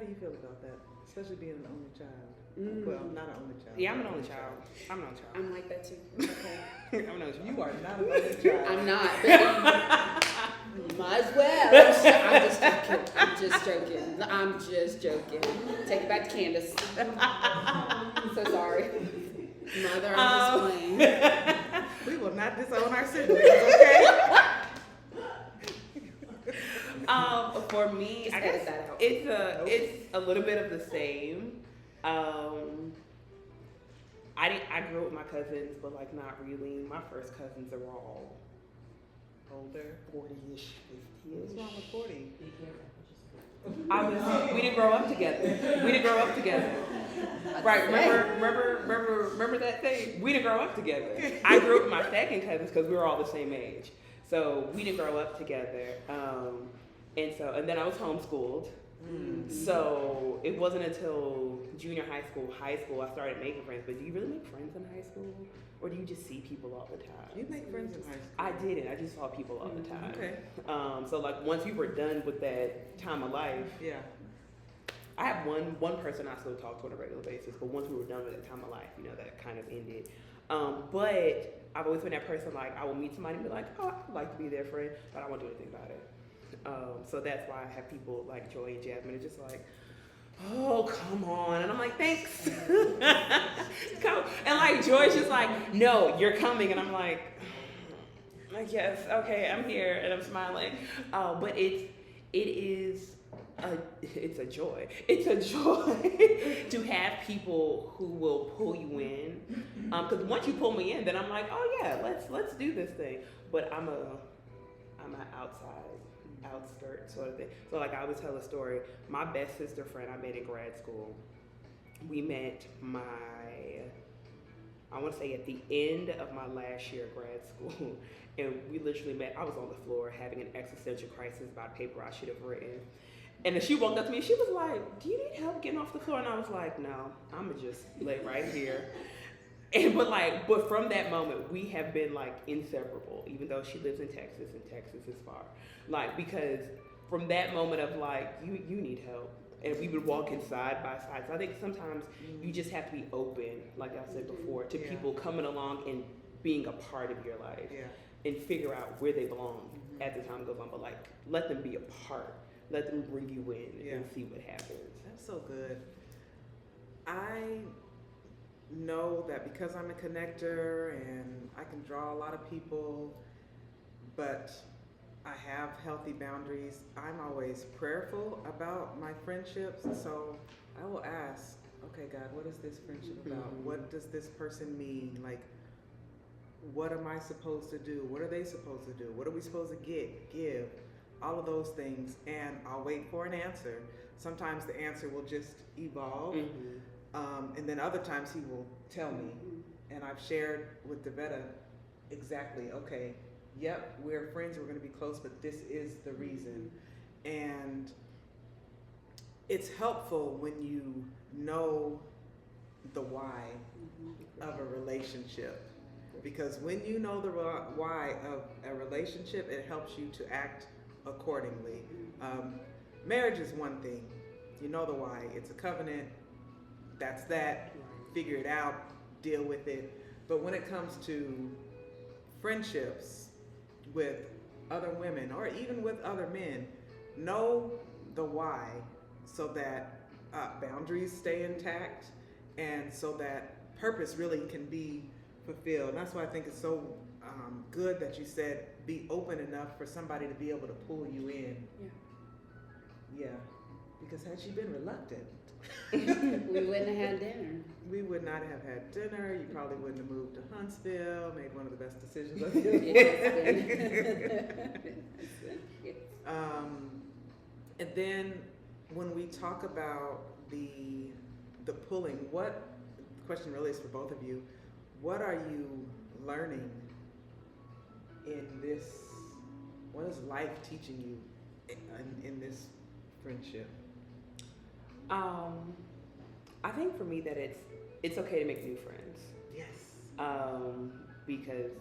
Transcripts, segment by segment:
do you feel about that? Especially being an only child. Well, not an only child. Yeah, I'm an only child. I'm like that too. Okay. I'm an only child. You are not an only child. I'm not. Might as well. I'm just joking. Take it back to Candace. I'm so sorry. Mother, I'm just playing. We will not disown our siblings, okay? For me, Just I guess edit that out. it's a little bit of the same. I grew up with my cousins, but like not really. My first cousins are all older, 40-ish, 50-ish. What's wrong with 40? We didn't grow up together. Right? Remember that thing? We didn't grow up together. I grew up with my second cousins because we were all the same age, so we didn't grow up together. And then I was homeschooled. So it wasn't until junior high school, I started making friends. But do you really make friends in high school? Or do you just see people all the time? You make friends in high school? I didn't. I just saw people all the time. Okay. So like once you were done with that time of life, Yeah. I have one person I still talk to on a regular basis, but once we were done with that time of life, that kind of ended. But I've always been that person, like I will meet somebody and be like, oh, I'd like to be their friend, but I won't do anything about it. So that's why I have people like Joy and Jasmine. It's just like, oh, come on. And I'm like, thanks. Come. And like Joy's just like, no, you're coming. And I'm like, yes, okay, I'm here. And I'm smiling. But it's a joy. It's a joy to have people who will pull you in. Because once you pull me in, then I'm like, oh yeah, let's do this thing. But I'm an outskirt sort of thing. So like I always tell a story. My best sister friend I met in grad school. We met I want to say at the end of my last year of grad school, and we literally met. I was on the floor having an existential crisis about a paper I should have written. And then she walked up to me and she was like, do you need help getting off the floor? And I was like, no, I'm gonna just lay right here. But from that moment, we have been like inseparable, even though she lives in Texas and Texas is far. Like, because from that moment of like, you need help. And we would walk in side by side. So I think sometimes you just have to be open, like I said before, to people coming along and being a part of your life and figure out where they belong as the time goes on. But like, let them be a part. Let them bring you in and see what happens. That's so good. I know that because I'm a connector and I can draw a lot of people, but I have healthy boundaries. I'm always prayerful about my friendships, so I will ask, okay, God, what is this friendship about? What does this person mean? Like, what am I supposed to do? What are they supposed to do? What are we supposed to give? All of those things, and I'll wait for an answer. Sometimes the answer will just evolve, and then other times he will tell me. And I've shared with Devetta exactly, okay, yep, we're friends, we're going to be close, but this is the reason. And it's helpful when you know the why of a relationship, because when you know the why of a relationship, it helps you to act accordingly. Marriage is one thing. You know the why. It's a covenant. That's that. Figure it out. Deal with it. But when it comes to friendships with other women or even with other men, know the why so that boundaries stay intact and so that purpose really can be fulfilled. And that's why I think it's so good that you said be open enough for somebody to be able to pull you in. Yeah. Because had she been reluctant, we wouldn't have had dinner. We would not have had dinner. You probably wouldn't have moved to Huntsville, made one of the best decisions of your life. And then when we talk about the pulling, the question really is for both of you, what are you learning in this, what is life teaching you in this friendship? I think for me that it's okay to make new friends. Yes. Because,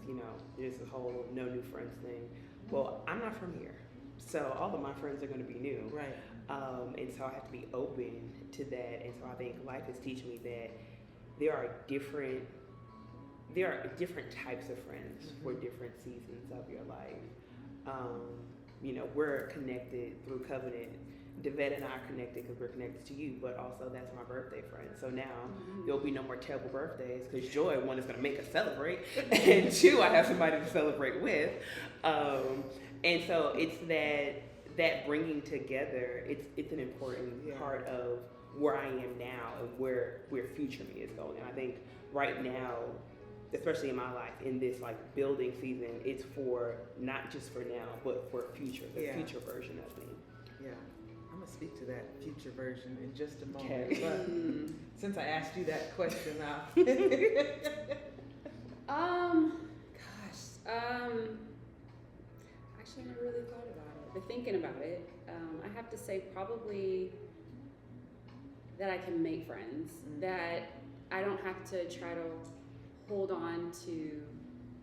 there's this whole no new friends thing. Well, I'm not from here. So all of my friends are going to be new. Right. And so I have to be open to that. And so I think life has teaching me that there are different types of friends for different seasons of your life. We're connected through covenant. Devette and I are connected because we're connected to you, but also that's my birthday friend. So now there'll be no more terrible birthdays because Joy, one, is going to make us celebrate, and two, I have somebody to celebrate with. And so it's that bringing together. It's an important part of where I am now and where future me is going. And I think right now, especially in my life, in this like building season, it's for not just for now, but for future, the future version of me. Yeah. I'm gonna speak to that future version in just a moment. Okay. But since I asked you that question, actually, I never really thought about it. But thinking about it, I have to say probably that I can make friends. That I don't have to try to hold on to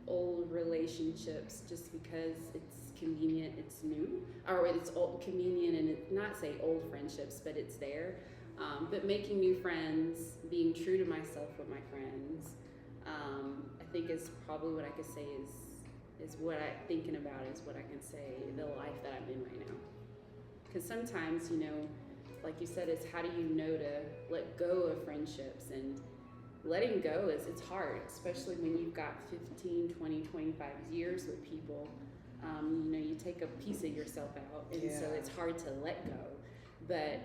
old relationships just because it's convenient, it's new, or it's old, convenient, and it's not say old friendships, but it's there. But making new friends, being true to myself with my friends, I think is probably what I could say is what I'm thinking about is what I can say the life that I'm in right now. Because sometimes, like you said, it's how do you know to let go of friendships, and letting go it's hard, especially when you've got 15, 20, 25 years with people. You take a piece of yourself out, and so it's hard to let go. But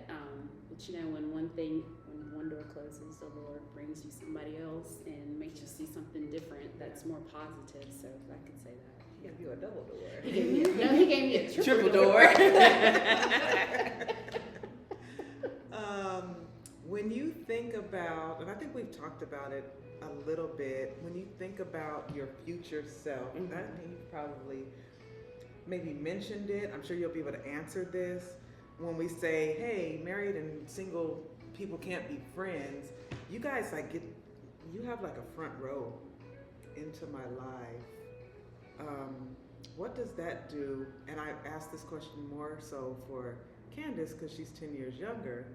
when one door closes, the Lord brings you somebody else and makes you see something different that's more positive. So I could say that. He gave you a double door. He gave me a triple door. When you think about, and I think we've talked about it a little bit, when you think about your future self, I think you've probably maybe mentioned it. I'm sure you'll be able to answer this. When we say, hey, married and single people can't be friends, you guys you have like a front row into my life. What does that do? And I asked this question more so for Candace because she's 10 years younger.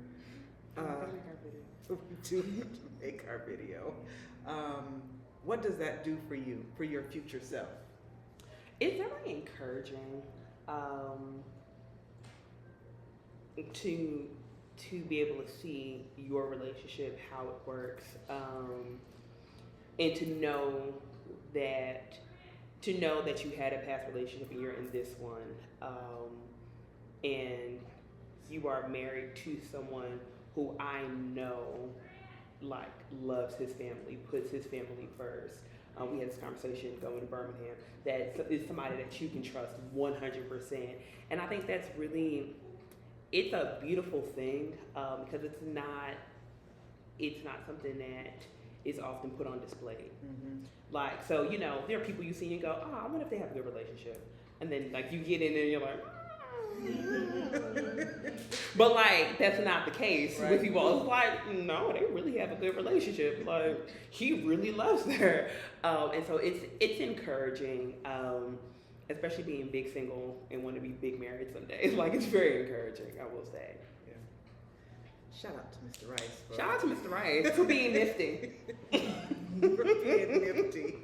We do need to make our video. What does that do for you, for your future self? It's very encouraging to be able to see your relationship, how it works, and to know that you had a past relationship and you're in this one, and you are married to someone who I know loves his family, puts his family first. We had this conversation going to Birmingham that is somebody that you can trust 100%. And I think that's really, it's a beautiful thing because it's not something that is often put on display. So, there are people you see and go, oh, I wonder if they have a good relationship. And then you get in there and you're like, but that's not the case with people. It's no, they really have a good relationship. He really loves her, and so it's encouraging, especially being big single and want to be big married someday. It's very encouraging, I will say. Yeah. Shout out to Mr. Rice. Shout out to Mr. Rice for being nifty. For being nifty.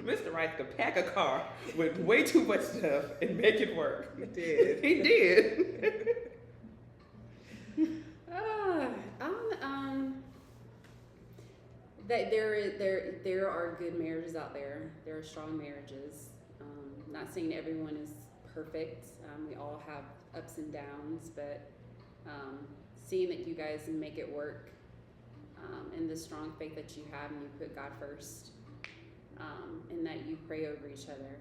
Mr. Rice could pack a car with way too much stuff and make it work. He did. He did. That there are good marriages out there. There are strong marriages. Not saying everyone is perfect. We all have ups and downs, but seeing that you guys make it work, and the strong faith that you have, and you put God first. And that you pray over each other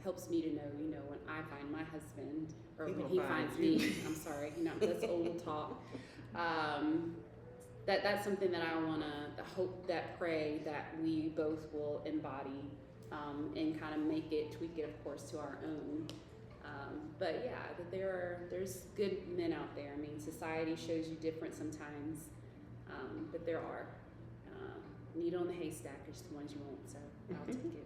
helps me to know, when I find my husband, or when he finds me. I'm sorry, that's old talk. That's something that I want to hope, pray that we both will embody, and kind of tweak it, of course, to our own. But yeah, that there's good men out there. I mean, society shows you different sometimes, but there are. Needle in the haystack is the ones you want, so I'll take it.